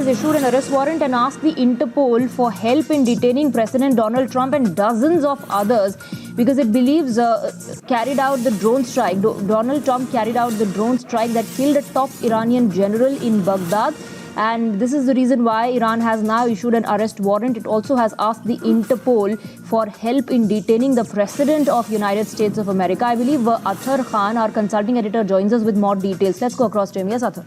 has issued an arrest warrant and asked the Interpol for help in detaining President Donald Trump and dozens of others because it believes carried out the drone strike. Donald Trump carried out the drone strike that killed a top Iranian general in Baghdad. And this is the reason why Iran has now issued an arrest warrant. It also has asked the Interpol for help in detaining the President of United States of America. I believe Athar Khan, our consulting editor, joins us with more details. Let's go across to him. Yes, Athar.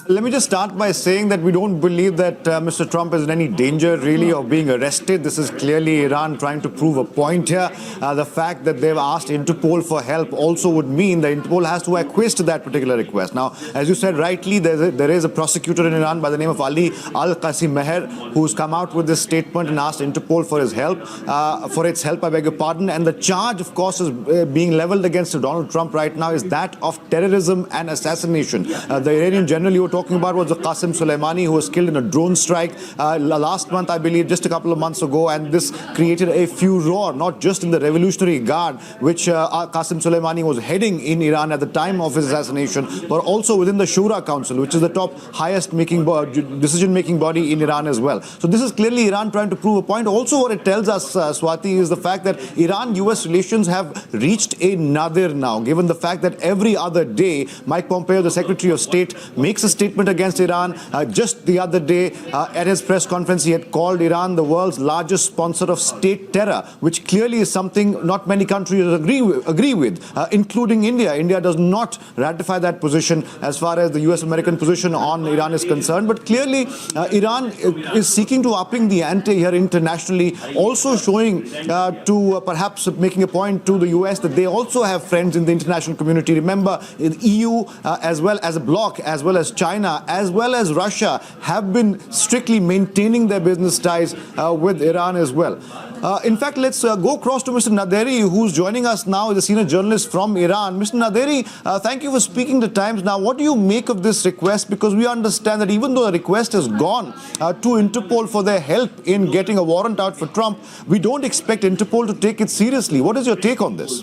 Let me just start by saying that we don't believe that Mr. Trump is in any danger, really, of being arrested. This is clearly Iran trying to prove a point here. The fact that they've asked Interpol for help also would mean that Interpol has to acquiesce to that particular request. Now, as you said rightly, there is a prosecutor in Iran by the name of Ali Al-Qasim Meher, who's come out with this statement and asked Interpol for his help, I beg your pardon. And the charge, of course, is being leveled against Donald Trump right now is that of terrorism and assassination. The Iranian general you were talking about was the Qasem Soleimani, who was killed in a drone strike last month, I believe, just a couple of months ago. And this created a furor, not just in the Revolutionary Guard, which Qasem Soleimani was heading in Iran at the time of his assassination, but also within the Shura Council, which is the top highest decision-making body in Iran as well. So this is clearly Iran trying to prove a point. Also, what it tells us, Swati, is the fact that Iran-US relations have reached a nadir now, given the fact that every other day, Mike Pompeo, the Secretary of State, makes a statement against Iran. Just the other day, at his press conference, he had called Iran the world's largest sponsor of state terror, which clearly is something not many countries agree with, including India. India does not ratify that position as far as the US-American position on Iran is concerned. But clearly, Iran is seeking to upping the ante here internationally, also showing to perhaps making a point to the US that they also have friends in the international community. Remember, the EU, as well as a bloc, as well as China, as well as Russia, have been strictly maintaining their business ties with Iran as well. In fact, let's go across to Mr. Naderi, who's joining us now as a senior journalist from Iran. Mr. Naderi, thank you for speaking to Times. Now, what do you make of this request? Because we understand that even though the request has gone to Interpol for their help in getting a warrant out for Trump, we don't expect Interpol to take it seriously. What is your take on this?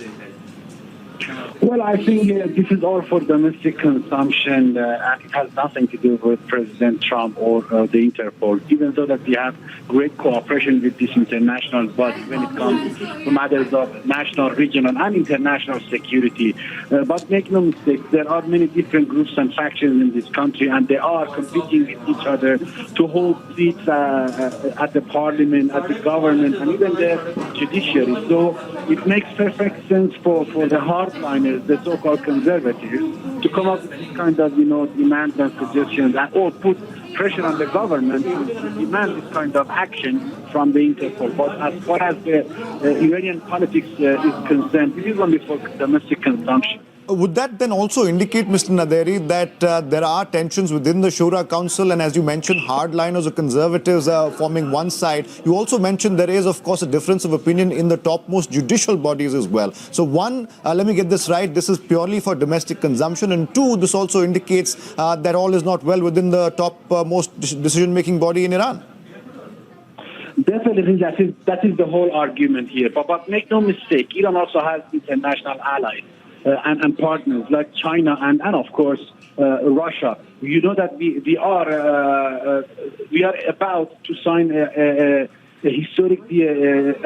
Well, I think this is all for domestic consumption, and it has nothing to do with President Trump or the Interpol, even though that we have great cooperation with this international body when it comes to matters of national, regional, and international security. But make no mistake, there are many different groups and factions in this country, and they are competing with each other to hold seats at the parliament, at the government, and even the judiciary. So it makes perfect sense for the hardliners, the so-called conservatives, to come up with this kind of, demands and suggestions, or put pressure on the government to demand this kind of action from the Interpol. But as far as the Iranian politics is concerned, it is only for domestic consumption. Would that then also indicate, Mr. Naderi, that there are tensions within the Shura Council, and as you mentioned, hardliners or conservatives are forming one side? You also mentioned there is, of course, a difference of opinion in the topmost judicial bodies as well. So one, let me get this right, this is purely for domestic consumption, and two, this also indicates that all is not well within the topmost decision-making body in Iran. Definitely, that is the whole argument here. But make no mistake, Iran also has international allies. And partners like China and of course Russia. You know that we are about to sign a historic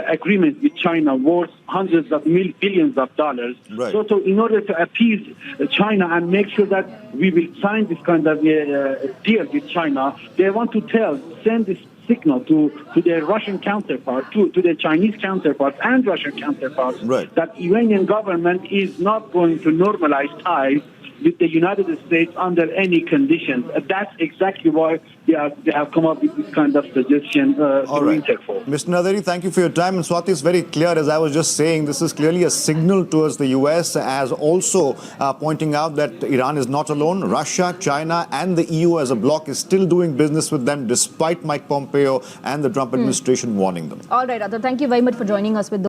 agreement with China worth hundreds of billions of dollars. Right. So in order to appease China and make sure that we will sign this kind of deal with China, they want to send this signal to their Russian counterpart, to their Chinese counterparts and Russian counterparts, right, that Iranian government is not going to normalize ties with the United States under any conditions. That's exactly why they have come up with this kind of suggestion for Interpol. Mr. Naderi, thank you for your time. And Swati, is very clear, as I was just saying, this is clearly a signal towards the US, as also pointing out that Iran is not alone. Russia, China, and the EU as a bloc is still doing business with them, despite Mike Pompeo and the Trump administration warning them. All right, Athar, thank you very much for joining us with